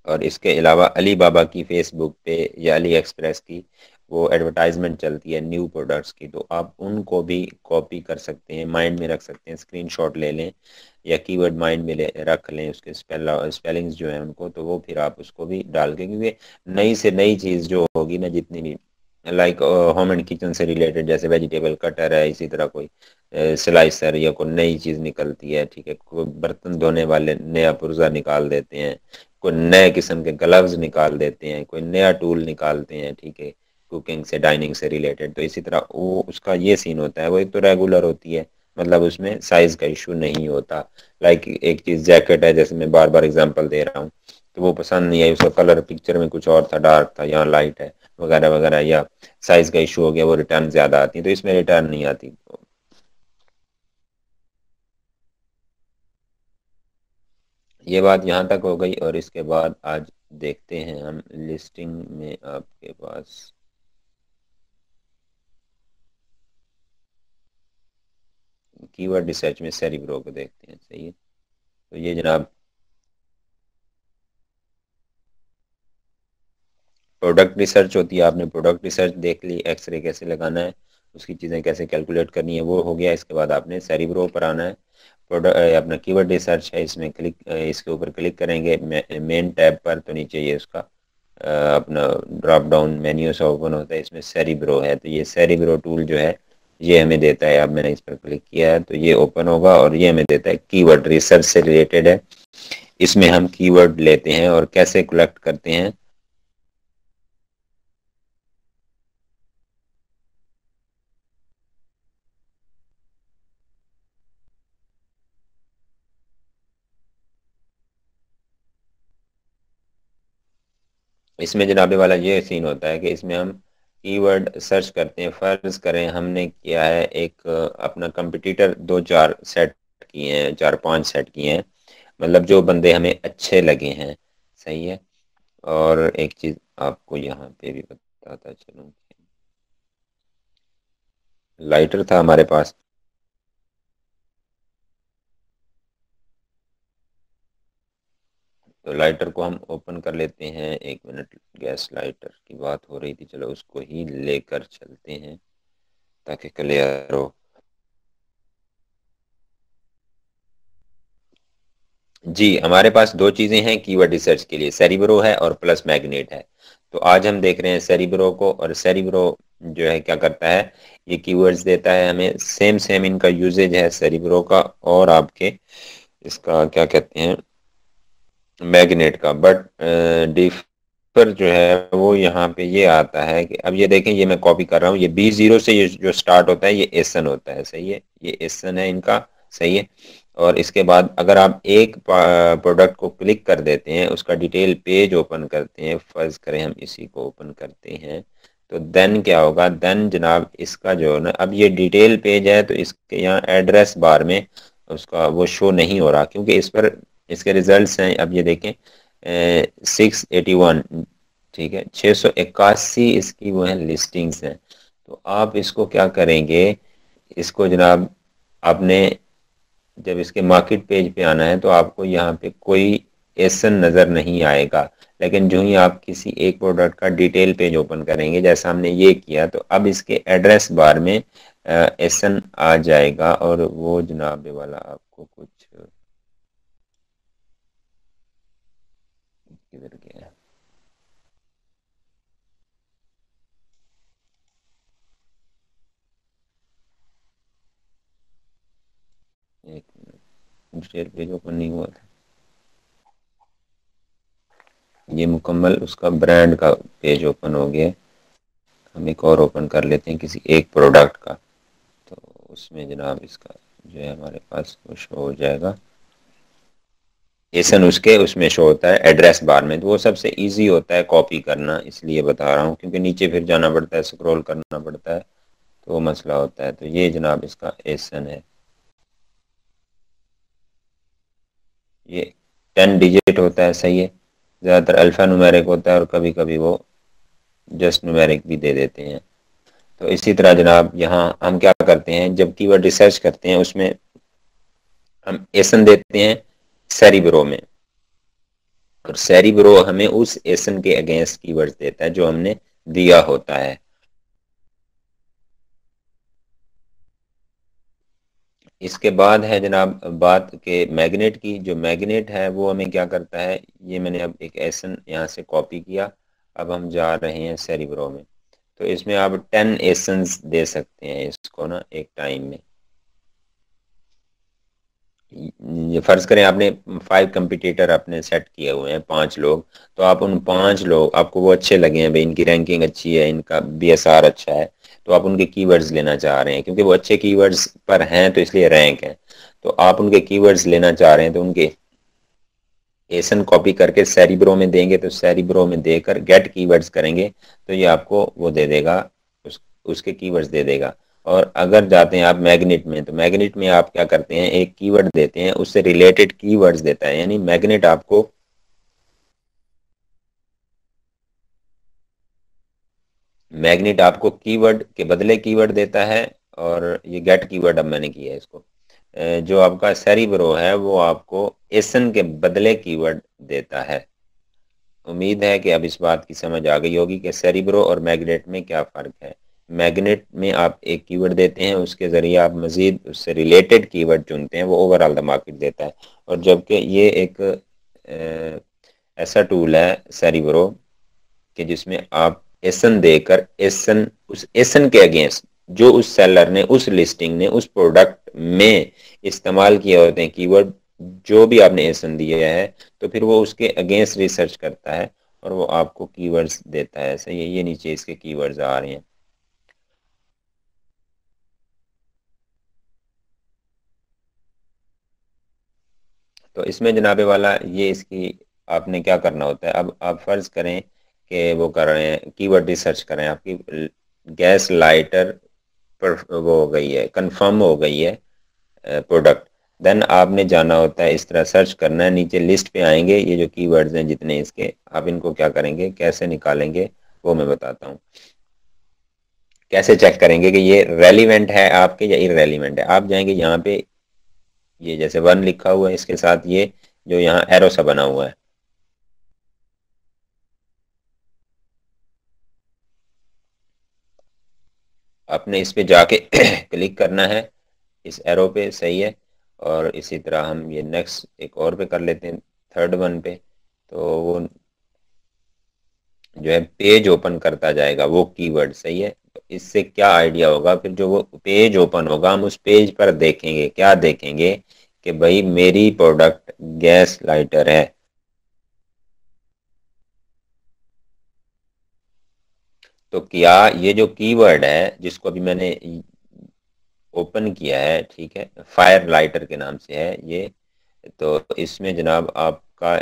और इसके अलावा अली बाबा की फेसबुक पे या अली एक्सप्रेस की वो एडवर्टाइजमेंट चलती है न्यू प्रोडक्ट्स की, तो आप उनको भी कॉपी कर सकते हैं, माइंड में रख सकते हैं, स्क्रीनशॉट ले लें या कीवर्ड माइंड में रख लें, उसके स्पेलिंग्स जो हैं उनको, तो वो फिर आप उसको भी डाल के, क्योंकि नई से नई चीज़ जो होगी ना, जितनी भी लाइक होम एंड किचन से रिलेटेड, जैसे वेजिटेबल कटर है, इसी तरह कोई स्लाइसर या कोई नई चीज़ निकलती है, ठीक है, कोई बर्तन धोने वाले नया पुर्जा निकाल देते हैं, कोई नए किस्म के ग्लव्स निकाल देते हैं, कोई नया टूल निकालते हैं, ठीक है, कुकिंग से डाइनिंग से रिलेटेड, तो इसी तरह वो उसका ये सीन होता है, वो एक तो रेगुलर होती है, मतलब उसमें साइज का इशू नहीं होता। लाइक एक चीज़ जैकेट है, जैसे मैं बार बार एग्जांपल दे रहा हूँ, तो वो पसंद नहीं आई, उसका कलर पिक्चर में कुछ और था, डार्क था, यहाँ लाइट है वगैरह वगैरह, या साइज का इशू हो गया, वो रिटर्न ज़्यादा आती है, तो इसमें रिटर्न नहीं आती। ये बात यहाँ तक हो गई। और इसके बाद आज देखते हैं हम लिस्टिंग में आपके पास कीवर्ड रिसर्च में सेरिब्रो को देखते हैं। सही है, तो ये जनाब प्रोडक्ट रिसर्च होती है। आपने प्रोडक्ट रिसर्च देख ली, एक्सरे कैसे लगाना है, उसकी चीज़ें कैसे कैलकुलेट करनी है, वो हो गया। इसके बाद आपने सेरिब्रो पर आना है। प्रोडक्ट अपना कीवर्ड रिसर्च है, इसमें क्लिक, इसके ऊपर क्लिक करेंगे मेन टैब पर, तो नीचे ये उसका अपना ड्रॉप डाउन मेन्यू सा ओपन होता है, इसमें सेरिब्रो है। तो ये सेरिब्रो टूल जो है ये हमें देता है। अब मैंने इस पर क्लिक किया है तो ये ओपन होगा और ये हमें देता है कीवर्ड रिसर्च से रिलेटेड है। इसमें हम कीवर्ड लेते हैं और कैसे कलेक्ट करते हैं। इसमें जनाबे वाला ये सीन होता है कि इसमें हम कीवर्ड सर्च करते हैं। फर्ज करें हमने किया है एक अपना कंपटीटर 2-4 सेट किए हैं, 4-5 सेट किए हैं, मतलब जो बंदे हमें अच्छे लगे हैं। सही है। और एक चीज़ आपको यहाँ पे भी बताता चलूँ, लाइटर था हमारे पास, तो लाइटर को हम ओपन कर लेते हैं। एक मिनट, गैस लाइटर की बात हो रही थी, चलो उसको ही लेकर चलते हैं ताकि क्लियर हो। जी, हमारे पास दो चीज़ें हैं कीवर्ड रिसर्च के लिए, सेरिब्रो है और प्लस मैग्नेट है। तो आज हम देख रहे हैं सेरिब्रो को। और सेरिब्रो जो है क्या करता है, ये कीवर्ड्स देता है हमें। सेम सेम इनका यूजेज है सेरिब्रो का और आपके इसका क्या कहते हैं मैग्नेट का। बट डिफर जो है वो यहाँ पे ये आता है कि अब ये देखें, ये मैं कॉपी कर रहा हूँ, ये B0 से ये जो स्टार्ट होता है ये एसन होता है। सही है, ये एसन है इनका। सही है। और इसके बाद अगर आप एक प्रोडक्ट को क्लिक कर देते हैं, उसका डिटेल पेज ओपन करते हैं, फर्ज करें हम इसी को ओपन करते हैं, तो देन क्या होगा, देन जनाब इसका जो है ना, अब ये डिटेल पेज है तो इसके यहाँ एड्रेस बार में उसका वो शो नहीं हो रहा, क्योंकि इस पर इसके रिजल्ट्स हैं। अब ये देखें 681, ठीक है, 681 इसकी वो है लिस्टिंग्स हैं। तो आप इसको क्या करेंगे, इसको जनाब आपने जब इसके मार्केट पेज पे आना है तो आपको यहाँ पे कोई एसन नज़र नहीं आएगा। लेकिन जो ही आप किसी एक प्रोडक्ट का डिटेल पेज ओपन करेंगे, जैसा हमने ये किया, तो अब इसके एड्रेस बार में एसन आ जाएगा। और वो जनाब वाला आपको कुछ किधर गया, एक मिनट, शेयर पेज ओपन नहीं हुआ था। ये मुकम्मल उसका ब्रांड का पेज ओपन हो गया। हम एक और ओपन कर लेते हैं किसी एक प्रोडक्ट का, तो उसमें जनाब इसका जो है हमारे पास वो शो हो जाएगा। एसन उसके उसमें शो होता है एड्रेस बार में। तो वो सबसे इजी होता है कॉपी करना, इसलिए बता रहा हूँ, क्योंकि नीचे फिर जाना पड़ता है, स्क्रॉल करना पड़ता है, तो वो मसला होता है। तो ये जनाब इसका एसन है। ये 10 डिजिट होता है। सही है, ज़्यादातर अल्फ़ा न्यूमेरिक होता है और कभी कभी वो जस्ट न्यूमेरिक भी दे देते हैं। तो इसी तरह जनाब यहाँ हम क्या करते हैं, जब कीवर्ड रिसर्च करते हैं उसमें हम एसन देते हैं सेरिब्रो में, और सेरिब्रो हमें उस एसन के अगेंस्ट कीवर्ड्स देता है जो हमने दिया होता है। इसके बाद है जनाब बात के मैग्नेट की। जो मैग्नेट है वो हमें क्या करता है, ये मैंने अब एक एसन यहाँ से कॉपी किया। अब हम जा रहे हैं सेरिब्रो में, तो इसमें आप 10 एसन्स दे सकते हैं इसको ना एक टाइम में। ये फर्ज करें आपने 5 कंपिटिटर अपने सेट किए हुए हैं, 5 लोग, तो आप उन 5 लोग आपको वो अच्छे लगे हैं, भाई इनकी रैंकिंग अच्छी है, इनका BSR अच्छा है, तो आप उनके कीवर्ड्स लेना चाह रहे हैं, क्योंकि वो अच्छे कीवर्ड्स पर हैं तो इसलिए रैंक है। तो आप उनके कीवर्ड्स लेना चाह रहे हैं, तो उनके एसन कॉपी करके सेरिब्रो में देंगे, तो सेरिब्रो में देकर गेट कीवर्ड्स करेंगे तो ये आपको वो दे देगा, उसके कीवर्ड्स दे देगा। और अगर जाते हैं आप मैग्नेट में, तो मैग्नेट में आप क्या करते हैं, एक कीवर्ड देते हैं, उससे रिलेटेड कीवर्ड्स देता है, यानी मैग्नेट आपको कीवर्ड के बदले कीवर्ड देता है। और ये गेट कीवर्ड अब मैंने किया है इसको। जो आपका सेरिब्रो है वो आपको एसन के बदले कीवर्ड देता है। उम्मीद है कि अब इस बात की समझ आ गई होगी कि सेरिब्रो और मैग्नेट में क्या फ़र्क है। मैग्नेट में आप एक कीवर्ड देते हैं, उसके ज़रिए आप मज़ीद उससे रिलेटेड कीवर्ड चुनते हैं, वो ओवरऑल द मार्केट देता है। और जबकि ये एक ऐसा टूल है सेरिब्रो कि जिसमें आप एसन देकर उस एसन के अगेंस्ट जो उस सेलर ने, उस लिस्टिंग ने, उस प्रोडक्ट में इस्तेमाल किए होते हैं कीवर्ड, जो भी आपने एसन दिया है, तो फिर वो उसके अगेंस्ट रिसर्च करता है और वो आपको कीवर्ड्स देता है। सही है, ये नीचे इसके कीवर्ड्स आ रहे हैं। तो इसमें जनाबे वाला ये इसकी आपने क्या करना होता है। अब आप फर्ज करें कि वो कर रहे हैं, कीवर्ड रिसर्च कर रहे हैं, आपकी गैस लाइटर पर वो हो गई है, कंफर्म हो गई है प्रोडक्ट। देन आपने जाना होता है, इस तरह सर्च करना है, नीचे लिस्ट पे आएंगे ये जो कीवर्ड्स हैं जितने इसके, आप इनको क्या करेंगे, कैसे निकालेंगे वो मैं बताता हूँ। कैसे चेक करेंगे कि ये रेलिवेंट है आपके या इररेलिवेंट है। आप जाएंगे यहाँ पे, ये जैसे 1 लिखा हुआ है, इसके साथ ये जो यहाँ एरो सा बना हुआ है, आपने इस पे जाके क्लिक करना है, इस एरो पे। सही है। और इसी तरह हम ये नेक्स्ट एक और पे कर लेते हैं, थर्ड वन पे। तो वो जो है पेज ओपन करता जाएगा वो कीवर्ड। सही है। तो इससे क्या आइडिया होगा, फिर जो वो पेज ओपन होगा हम उस पेज पर देखेंगे, क्या देखेंगे कि भाई मेरी प्रोडक्ट गैस लाइटर है। तो क्या ये जो कीवर्ड है जिसको अभी मैंने ओपन किया है, ठीक है, फायर लाइटर के नाम से है ये। तो इसमें जनाब आपका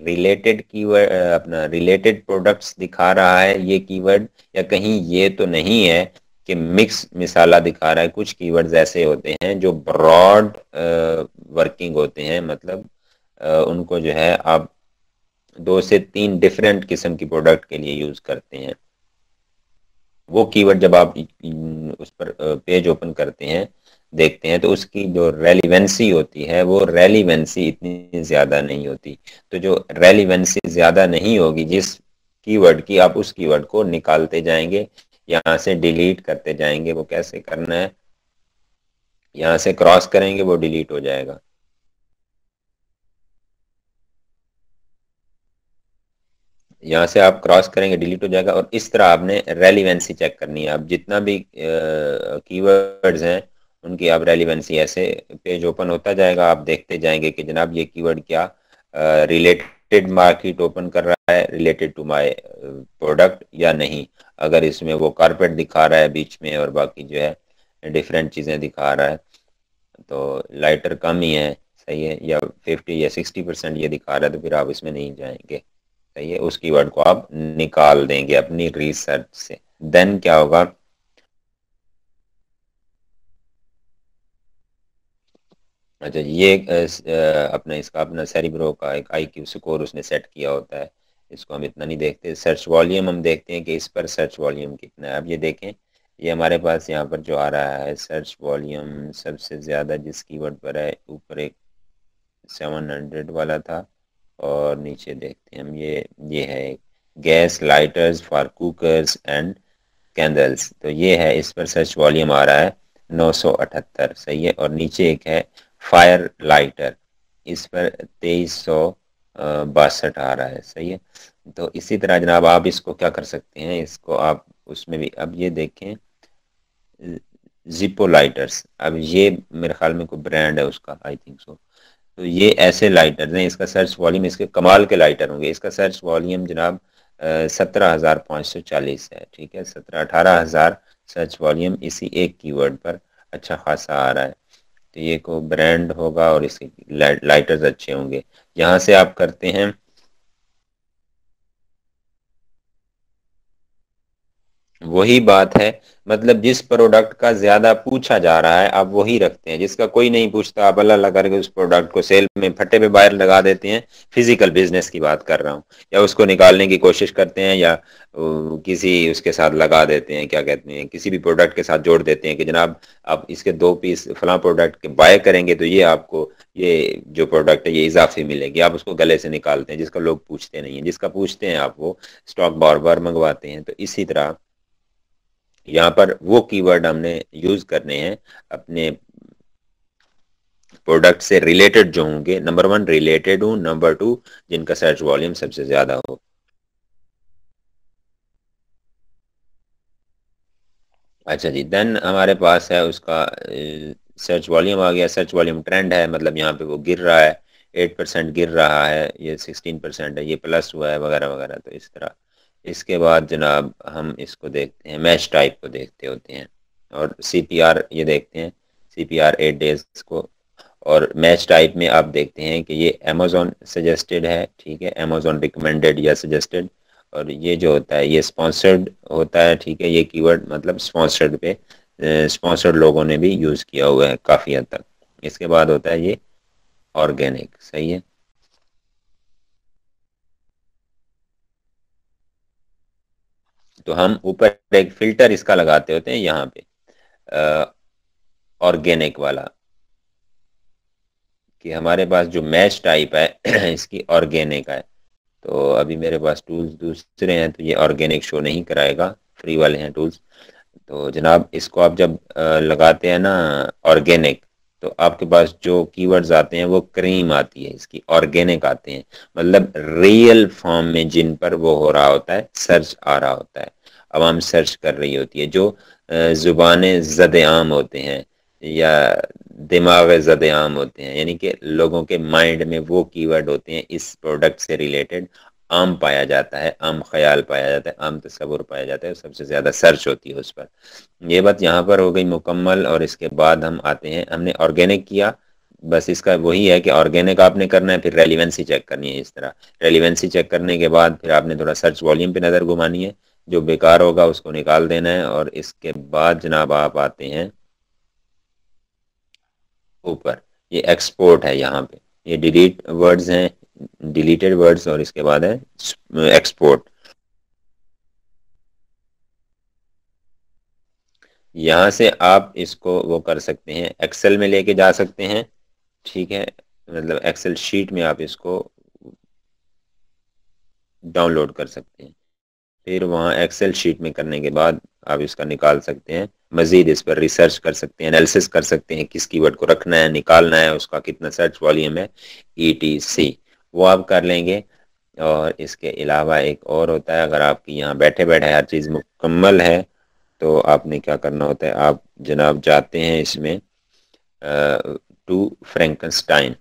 रिलेटेड कीवर्ड, अपना रिलेटेड प्रोडक्ट्स दिखा रहा है ये कीवर्ड, या कहीं ये तो नहीं है कि मिक्स मिसाला दिखा रहा है। कुछ कीवर्ड्स ऐसे होते हैं जो ब्रॉड वर्किंग होते हैं, मतलब उनको जो है आप 2 से 3 डिफरेंट किस्म की प्रोडक्ट के लिए यूज करते हैं। वो कीवर्ड जब आप उस पर पेज ओपन करते हैं, देखते हैं, तो उसकी जो रेलिवेंसी होती है वो रेलिवेंसी इतनी ज़्यादा नहीं होती। तो जो रेलिवेंसी ज़्यादा नहीं होगी जिस कीवर्ड की, आप उस कीवर्ड को निकालते जाएंगे, यहाँ से डिलीट करते जाएंगे। वो कैसे करना है, यहाँ से क्रॉस करेंगे वो डिलीट हो जाएगा। यहाँ से आप क्रॉस करेंगे डिलीट हो जाएगा। और इस तरह आपने रेलिवेंसी चेक करनी है। आप जितना भी कीवर्ड्स हैं उनकी आप रेलिवेंसी, ऐसे पेज ओपन होता जाएगा, आप देखते जाएंगे कि जनाब ये कीवर्ड क्या रिलेटेड मार्केट ओपन कर रहा है, रिलेटेड टू माय प्रोडक्ट या नहीं। अगर इसमें वो कारपेट दिखा रहा है बीच में और बाकी जो है डिफरेंट चीज़ें दिखा रहा है, तो लाइटर कम ही है, सही है, या 50 या 60% ये दिखा रहा है, तो फिर आप इसमें नहीं जाएंगे। सही है, उस कीवर्ड को आप निकाल देंगे अपनी रिसर्च से। देन क्या होगा, अच्छा ये अपना इसका अपना सेरिब्रो का एक आईक्यू स्कोर उसने सेट किया होता है, इसको हम इतना नहीं देखते। सर्च वॉल्यूम हम देखते हैं कि इस पर सर्च वॉल्यूम कितना है। अब ये देखें, ये हमारे पास यहाँ पर जो आ रहा है सर्च वॉल्यूम सबसे ज़्यादा जिस कीवर्ड पर है, ऊपर एक 700 वाला था, और नीचे देखते हैं हम, ये है gas lighters for cookers and candles. तो ये है, इस पर सर्च वॉल्यूम आ रहा है 978। सही है। और नीचे एक है फायर लाइटर, इस पर 2362 आ रहा है। सही है। तो इसी तरह जनाब आप इसको क्या कर सकते हैं, इसको आप उसमें भी, अब ये देखें जिपो लाइटर्स, अब ये मेरे ख्याल में कोई ब्रांड है उसका, आई थिंक सो। तो ये ऐसे लाइटर्स हैं, इसका सर्च वॉल्यूम, इसके कमाल के लाइटर होंगे। इसका सर्च वॉल्यूम जनाब 17,540 है। ठीक है, 17-18 हज़ार सर्च वॉल्यूम इसी एक कीवर्ड पर अच्छा खासा आ रहा है। तो ये को ब्रांड होगा और इसके लाइटर्स अच्छे होंगे। यहाँ से आप करते हैं, वही बात है, मतलब जिस प्रोडक्ट का ज्यादा पूछा जा रहा है आप वही रखते हैं, जिसका कोई नहीं पूछता आप अल्लाह करके उस प्रोडक्ट को सेल में फट्टे पे बाहर लगा देते हैं। फिजिकल बिजनेस की बात कर रहा हूँ, या उसको निकालने की कोशिश करते हैं, या किसी उसके साथ लगा देते हैं, क्या कहते हैं, किसी भी प्रोडक्ट के साथ जोड़ देते हैं कि जनाब आप इसके 2 पीस फला प्रोडक्ट के बाय करेंगे तो ये आपको ये जो प्रोडक्ट है ये इजाफी मिलेगी, आप उसको गले से निकालते हैं, जिसका लोग पूछते नहीं है, जिसका पूछते हैं आप वो स्टॉक बार बार मंगवाते हैं। तो इसी तरह यहाँ पर वो कीवर्ड हमने यूज करने हैं अपने प्रोडक्ट से रिलेटेड जो होंगे, नंबर 1 रिलेटेड हो, नंबर 2 जिनका सर्च वॉल्यूम सबसे ज्यादा हो। अच्छा जी, देन हमारे पास है उसका सर्च वॉल्यूम आ गया। सर्च वॉल्यूम ट्रेंड है, मतलब यहाँ पे वो गिर रहा है, 8% गिर रहा है, ये 16% है, ये प्लस हुआ है वगैरह वगैरह। तो इस तरह इसके बाद जनाब हम इसको देखते हैं, मैच टाइप को देखते होते हैं, और CPR ये देखते हैं, CPR 8 डेज को। और मैच टाइप में आप देखते हैं कि ये अमेजोन सजेस्टेड है, ठीक है, अमेजोन रिकमेंडेड या सजेस्टेड। और ये जो होता है ये स्पॉन्सर्ड होता है, ठीक है, ये कीवर्ड मतलब स्पॉन्सर्ड पे स्पॉन्सर्ड लोगों ने भी यूज किया हुआ है काफी हद तक। इसके बाद होता है ये ऑर्गेनिक, सही है। तो हम ऊपर एक फिल्टर इसका लगाते होते हैं यहाँ पे ऑर्गेनिक वाला, कि हमारे पास जो मैच टाइप है इसकी ऑर्गेनिक है। तो अभी मेरे पास टूल्स दूसरे हैं तो ये ऑर्गेनिक शो नहीं कराएगा, फ्री वाले हैं टूल्स। तो जनाब इसको आप जब लगाते हैं ना ऑर्गेनिक, तो आपके पास जो कीवर्ड्स आते हैं वो क्रीम आती है, इसकी ऑर्गेनिक आते हैं, मतलब रियल फॉर्म में जिन पर वो हो रहा होता है, सर्च आ रहा होता है, आवाम सर्च कर रही होती है, जो जुबानें ज़द-ए-आम होते हैं या दिमाग ज़द-ए-आम होते हैं, यानी कि लोगों के माइंड में वो कीवर्ड होते हैं इस प्रोडक्ट से रिलेटेड, आम पाया जाता है, आम ख्याल पाया जाता है, आम तस्वुर पाया जाता है, सबसे ज़्यादा सर्च होती है उस पर। ये बात यहाँ पर हो गई मुकम्मल। और इसके बाद हम आते हैं, हमने ऑर्गेनिक किया, बस इसका वही है कि ऑर्गेनिक आपने करना है, फिर रेलिवेंसी चेक करनी है। इस तरह रेलिवेंसी चेक करने के बाद फिर आपने थोड़ा सर्च वॉल्यूम पे नज़र घुमानी है, जो बेकार होगा उसको निकाल देना है। और इसके बाद जनाब आप आते हैं ऊपर, ये एक्सपोर्ट है, यहाँ पे ये डिलीट वर्ड्स हैं, डिलीटेड वर्ड्स, और इसके बाद है एक्सपोर्ट। यहाँ से आप इसको वो कर सकते हैं, एक्सेल में लेके जा सकते हैं, ठीक है, मतलब एक्सेल शीट में आप इसको डाउनलोड कर सकते हैं। फिर वहाँ एक्सेल शीट में करने के बाद आप इसका निकाल सकते हैं, मजीद इस पर रिसर्च कर सकते हैं, एनालिसिस कर सकते हैं, किस कीवर्ड को रखना है, निकालना है, उसका कितना सर्च वॉल्यूम है, ETC वो आप कर लेंगे। और इसके अलावा एक और होता है, अगर आपकी यहाँ बैठे बैठे हर चीज़ मुकम्मल है तो आपने क्या करना होता है, आप जनाब जाते हैं इसमें टू फ्रैंकनस्टाइन,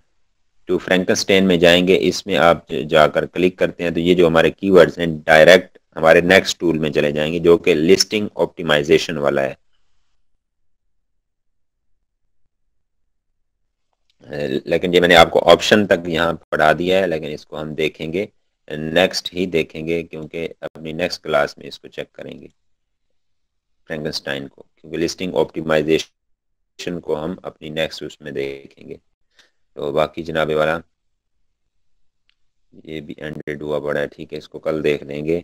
टू फ्रैंकनस्टाइन में जाएंगे, इसमें आप जाकर क्लिक करते हैं तो ये जो हमारे कीवर्ड्स हैं डायरेक्ट हमारे नेक्स्ट टूल में चले जाएंगे, जो कि लिस्टिंग ऑप्टिमाइजेशन वाला है। लेकिन ये मैंने आपको ऑप्शन तक यहाँ पढ़ा दिया है, लेकिन इसको हम देखेंगे नेक्स्ट ही देखेंगे, क्योंकि अपनी नेक्स्ट क्लास में इसको चेक करेंगे फ्रैंकनस्टाइन को, क्योंकि लिस्टिंग ऑप्टिमाइजेशन को हम अपनी नेक्स्ट उसमें देखेंगे। तो बाकी जनाबे वाला ये भी एंडेड हुआ पड़ा है, ठीक है, इसको कल देख लेंगे।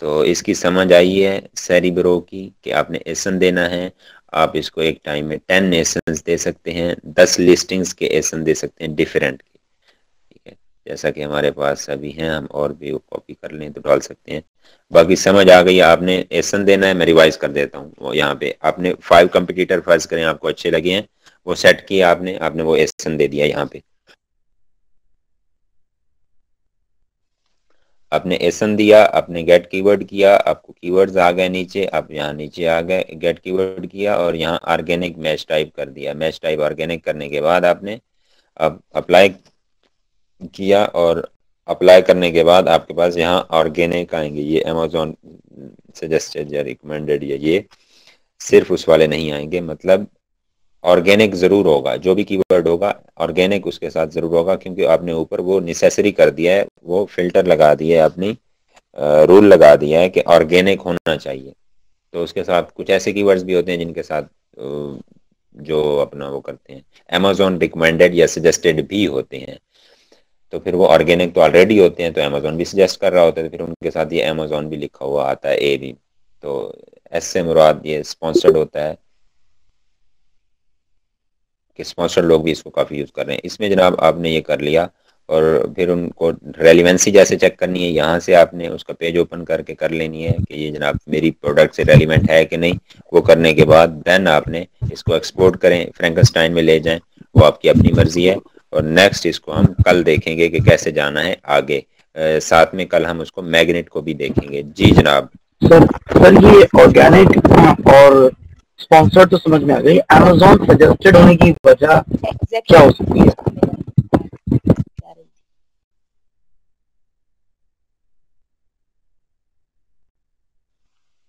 तो इसकी समझ आई है सेरिब्रो की कि आपने एसन देना है, आप इसको एक टाइम में 10 एसन्स दे सकते हैं, 10 लिस्टिंग्स के एसन दे सकते हैं डिफरेंट के, ठीक है, जैसा कि हमारे पास अभी हैं, हम और भी कॉपी कर लें तो डाल सकते हैं। बाकी समझ आ गई, आपने एसन देना है, मैं रिवाइज कर देता हूँ। वो यहाँ पे आपने 5 कंपटीटर फर्ज करें आपको अच्छे लगे हैं, वो सेट किया आपने, आपने वो एसन दे दिया, यहाँ पे आपने एसन दिया, आपने गेट कीवर्ड किया, आपको कीवर्ड्स आ गए नीचे, आप यहाँ नीचे आ गए, गेट कीवर्ड किया और यहाँ ऑर्गेनिक मैच टाइप कर दिया। मैच टाइप ऑर्गेनिक करने के बाद आपने अब अप्लाई किया, और अप्लाई करने के बाद आपके पास यहाँ ऑर्गेनिक आएंगे, ये अमेजोन सजेस्टेड या रिकमेंडेड, ये सिर्फ उस वाले नहीं आएंगे, मतलब ऑर्गेनिक जरूर होगा, जो भी कीवर्ड होगा ऑर्गेनिक उसके साथ जरूर होगा, क्योंकि आपने ऊपर वो नेसेसरी कर दिया है, वो फिल्टर लगा दिया है, अपनी रूल लगा दिया है कि ऑर्गेनिक होना चाहिए। तो उसके साथ कुछ ऐसे कीवर्ड्स भी होते हैं जिनके साथ जो अपना वो करते हैं अमेजोन रिकमेंडेड या सजेस्टेड भी होते हैं। तो फिर वो ऑर्गेनिक तो ऑलरेडी होते हैं, तो अमेजोन भी सजेस्ट कर रहा होता है, तो फिर उनके साथ ये अमेजोन भी लिखा हुआ आता है, ए भी। तो एस से मुराद ये स्पॉन्सर्ड होता है कि स्पॉन्सर्ड लोग भी इसको काफ़ी यूज़ कर रहे हैं। इसमें जनाब आपने ये कर लिया और फिर उनको रेलिवेंसी जैसे चेक करनी है, यहाँ से आपने उसका पेज ओपन करके कर लेनी है कि ये जनाब मेरी प्रोडक्ट से रेलिवेंट है कि नहीं। वो करने के बाद देन आपने इसको एक्सपोर्ट करें, फ्रैंकनस्टाइन में ले जाएं, वो आपकी अपनी मर्जी है। और नेक्स्ट इसको हम कल देखेंगे कि कैसे जाना है आगे। साथ में कल हम उसको मैग्नेट को भी देखेंगे। जी जनाब। सर सर ये ऑर्गेनिक और स्पॉन्सर्ड तो समझ में आ गई, अमेजोन सजेस्टेड होने की वजह क्या हो सकती है?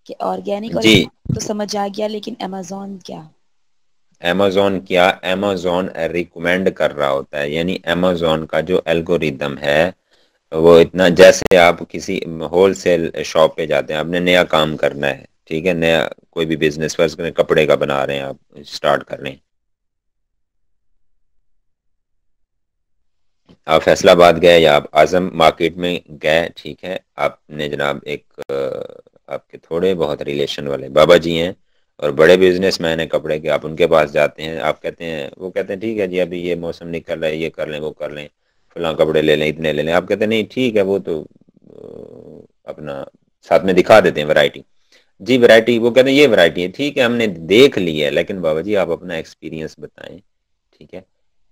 कि ऑर्गेनिक और जी तो समझ आ गया, लेकिन अमेजोन क्या? अमेजोन क्या, अमेजोन रिकमेंड कर रहा होता है, यानी अमेजोन का जो एल्गोरिदम है वो इतना, जैसे आप किसी होलसेल शॉप पे जाते हैं, आपने नया काम करना है, ठीक है, नया कोई भी बिजनेस फर्ज करें कपड़े का बना रहे हैं, आप स्टार्ट कर रहे हैं, आप फैसलाबाद गए या आप आजम मार्केट में गए, ठीक है, आपने जनाब एक आपके थोड़े बहुत रिलेशन वाले बाबा जी हैं और बड़े बिजनेसमैन हैं कपड़े के, आप उनके पास जाते हैं, आप कहते हैं, वो कहते हैं ठीक है जी अभी ये मौसम निकल रहा है, ये कर लें वो कर लें, फलां कपड़े ले लें, इतने ले लें। आप कहते हैं नहीं ठीक है, वो तो अपना साथ में दिखा देते हैं वैरायटी। जी वैरायटी, वो कहते हैं ये वैरायटी है, ठीक है हमने देख ली है, लेकिन बाबा जी आप अपना एक्सपीरियंस बताएं, ठीक है,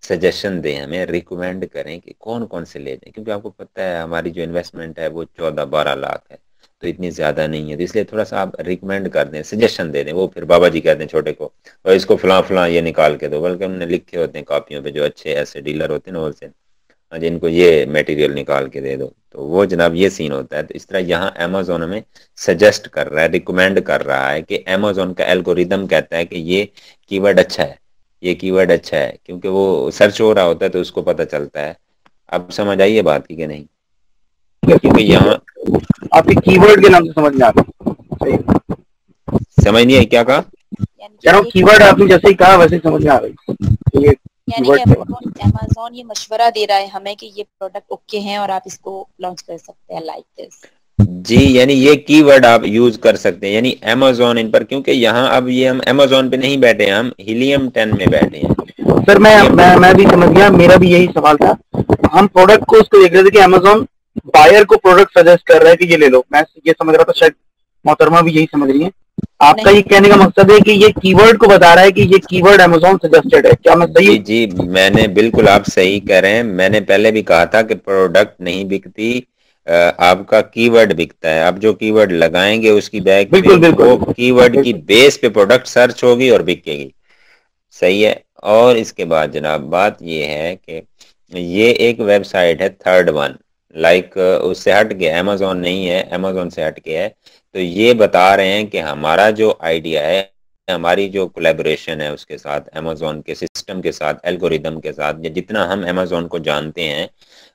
सजेशन दें, हमें रिकमेंड करें कि कौन कौन से ले जाएं, क्योंकि आपको पता है हमारी जो इन्वेस्टमेंट है वो 14-12 लाख है, तो इतनी ज़्यादा नहीं है, तो इसलिए थोड़ा सा आप रिकमेंड कर दें, सजेशन दे दें। वो फिर बाबा जी कहते हैं छोटे को, और इसको फलां फलां ये निकाल के दो, बल्कि हमने लिखे होते हैं कॉपियों पे, जो अच्छे ऐसे डीलर होते हैं ना होलसेल, हाँ जी इनको ये मटेरियल निकाल के दे दो, तो वो जनाब ये सीन होता है। तो इस तरह यहाँ अमेजोन हमें सजेस्ट कर रहा है, रिकमेंड कर रहा है कि अमेजोन का एल्गोरिदम कहता है कि ये कीवर्ड अच्छा है, ये कीवर्ड अच्छा है, क्योंकि वो सर्च हो रहा होता है तो उसको पता चलता है। अब समझ आई है बात की कि नहीं? क्योंकि यहाँ आपके कीवर्ड के नाम से समझ में आ गई। सही है। समझ नहीं आई क्या कहा? यानी कह रहा हूँ कि कीवर्ड आपने जैसे ही कहा वैसे ही समझ में आ गई कि ये यानी कि कीवर्ड क्या है। अमेजोन ये मशवरा दे रहा है हमें कि ये प्रोडक्ट ओके हैं और आप इसको लॉन्च कर सकते हैं लाइक दिस। जी यानी ये कीवर्ड आप यूज कर सकते हैं, यानी अमेजोन इन पर, क्योंकि यहाँ अब ये हम अमेजोन पे नहीं बैठे हैं, हम हीलियम 10 में बैठे हैं। सर मैं भी समझ गया, मेरा भी यही सवाल था। हम प्रोडक्ट को उसको देख रहे थे कि अमेजोन बायर को प्रोडक्ट सजेस्ट कर रहा है कि ये ले लो, मैं ये समझ रहा था, शायद मोहतरमा भी यही समझ रही है। आपका ये कहने का मकसद है कि ये कीवर्ड को बता रहा है कि ये कीवर्ड अमेजोन सजेस्टेड है, क्या मैं सही जी हूँ? जी, मैंने बिल्कुल, आप सही कह रहे हैं, मैंने पहले भी कहा था कि प्रोडक्ट नहीं बिकती, आपका कीवर्ड बिकता है। आप जो कीवर्ड लगाएंगे उसकी बैग पे, बिल्कुल बिल्कुल वो बिल्कुल कीवर्ड की बिल्कुल। बेस पे प्रोडक्ट सर्च होगी और बिकेगी। सही है। और इसके बाद जनाब बात ये है कि ये एक वेबसाइट है थर्ड वन, लाइक उससे हट के अमेजोन नहीं है, अमेजोन से हट के है। तो ये बता रहे हैं कि हमारा जो आइडिया है, हमारी जो कोलैबोरेशन है उसके साथ, अमेजोन के सिस्टम के साथ, एल्गोरिदम के साथ, या जितना हम अमेजोन को जानते हैं,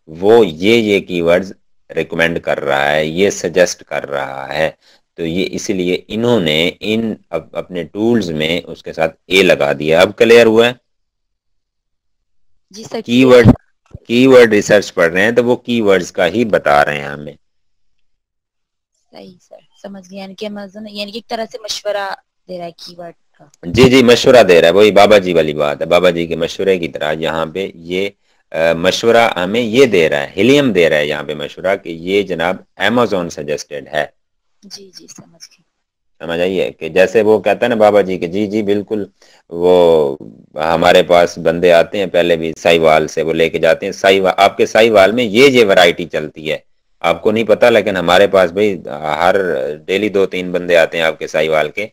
वो ये कीवर्ड्स रिकमेंड कर रहा है, ये सजेस्ट कर रहा है। तो ये इसीलिए इन्होंने इन अपने टूल्स में उसके साथ ए लगा दिया। अब क्लियर हुआ है? जी सर क्लियर कीवर्ड, है। कीवर्ड रिसर्च पढ़ रहे हैं तो वो कीवर्ड्स का ही बता रहे हैं हमें। सही सर, समझ गया। यानी कि अमेजोन यानी कि एक तरह से मशवरा दे रहा है कीवर्ड का। जी जी, मशवरा दे रहा है, वही बाबा जी वाली बात है, बाबा जी के मशवरे की तरह यहाँ पे ये मशवरा हमें ये दे रहा है, हिलियम दे रहा है यहाँ पे मशवरा कि ये जनाब अमेजोन सजेस्टेड है। जी जी समझ गई। समझ आइए कि जैसे वो कहता है ना बाबा जी के, जी जी बिल्कुल, वो हमारे पास बंदे आते हैं पहले भी साहिवाल से, वो लेके जाते हैं साहिवाल, आपके साहिवाल में ये वैरायटी चलती है, आपको नहीं पता, लेकिन हमारे पास भाई हर डेली 2-3 बंदे आते हैं आपके साहिवाल के,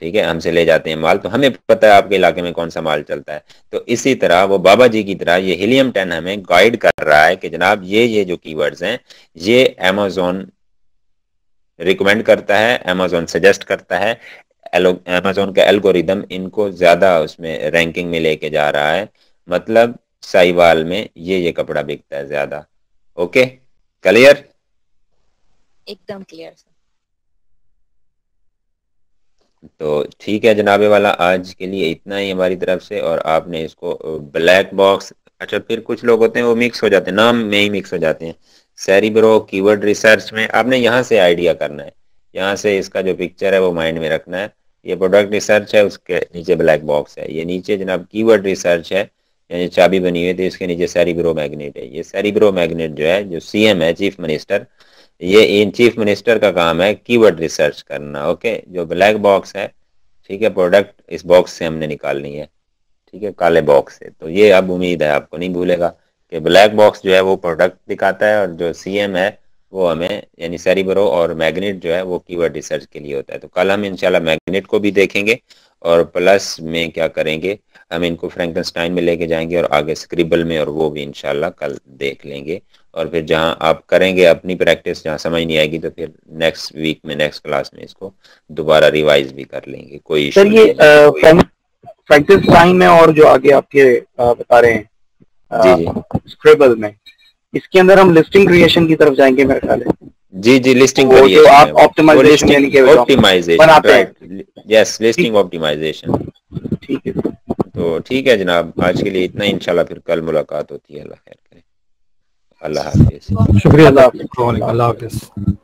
ठीक है, हमसे ले जाते हैं माल, तो हमें पता है आपके इलाके में कौन सा माल चलता है। तो इसी तरह वो बाबा जी की तरह ये हीलियम 10 हमें गाइड कर रहा है कि जनाब ये जो कीवर्ड्स हैं, ये अमेजोन रिकमेंड करता है, अमेजोन सजेस्ट करता है, अमेजोन का एल्गोरिदम इनको ज्यादा उसमें रैंकिंग में लेके जा रहा है, मतलब साहिवाल में ये कपड़ा बिकता है ज्यादा। Okay, clear? एकदम क्लियर सर। तो ठीक है जनाबे वाला, आज के लिए इतना ही हमारी तरफ से। और आपने इसको ब्लैक बॉक्स, अच्छा फिर कुछ लोग होते हैं वो मिक्स हो जाते हैं, नाम में ही मिक्स हो जाते हैं। सेरिब्रो कीवर्ड रिसर्च में आपने यहाँ से आइडिया करना है, यहाँ से इसका जो पिक्चर है वो माइंड में रखना है। ये प्रोडक्ट रिसर्च है, उसके नीचे ब्लैक बॉक्स है, ये नीचे जनाब कीवर्ड रिसर्च है, यानी चाबी बनी हुई है, तो इसके नीचे सेरिब्रो मैग्नेट है। ये सेरिब्रो मैग्नेट जो है, जो सीएम है, चीफ मिनिस्टर, ये इन चीफ मिनिस्टर का काम है कीवर्ड रिसर्च करना। ओके, जो ब्लैक बॉक्स है, ठीक है, प्रोडक्ट इस बॉक्स से हमने निकालनी है, ठीक है, काले बॉक्स से। तो ये अब उम्मीद है आपको नहीं भूलेगा कि ब्लैक बॉक्स जो है वो प्रोडक्ट दिखाता है, और जो सीएम है वो हमें, यानी सेरिब्रो और मैग्नेट जो है वो कीवर्ड रिसर्च के लिए होता है। तो कल हम इंशाल्लाह मैग्नेट को भी देखेंगे, और प्लस में क्या करेंगे, हम इनको फ्रैंकनस्टाइन में लेके जाएंगे, और आगे स्क्रिबल में, और वो भी इंशाल्लाह कल देख लेंगे। और फिर जहां आप करेंगे अपनी प्रैक्टिस, जहां समझ नहीं आएगी तो फिर नेक्स्ट वीक में, नेक्स्ट क्लास में इसको दोबारा रिवाइज भी कर लेंगे, कोई इशू सर ये नहीं है। फ्रैंकनस्टाइन में और जो आगे आपके बता रहे जी जी हैं स्क्रिबल में, इसके अंदर हम लिस्टिंग क्रिएशन की तरफ जाएंगे मेरे ख्याल है। जी जी, लिस्टिंग वो जो वेरिएशन आप है, वो ऑप्टिमाइजेशन लिस्टिंग यानी कि ऑप्टिमाइजेशन, बनाते हैं। राइट, यस, लिस्टिंग ठीक ऑप्टिमाइजेशन। ठीक है। तो ठीक है जनाब, आज के लिए इतना ही, इंशाल्लाह फिर कल मुलाकात होती है। अल्लाह खैर करे, अल्लाह हाफिज। शुक्रिया अल्लाह सर, हाफिज़। अस्सलाम वालेकुम, अल्लाह हाफिज़।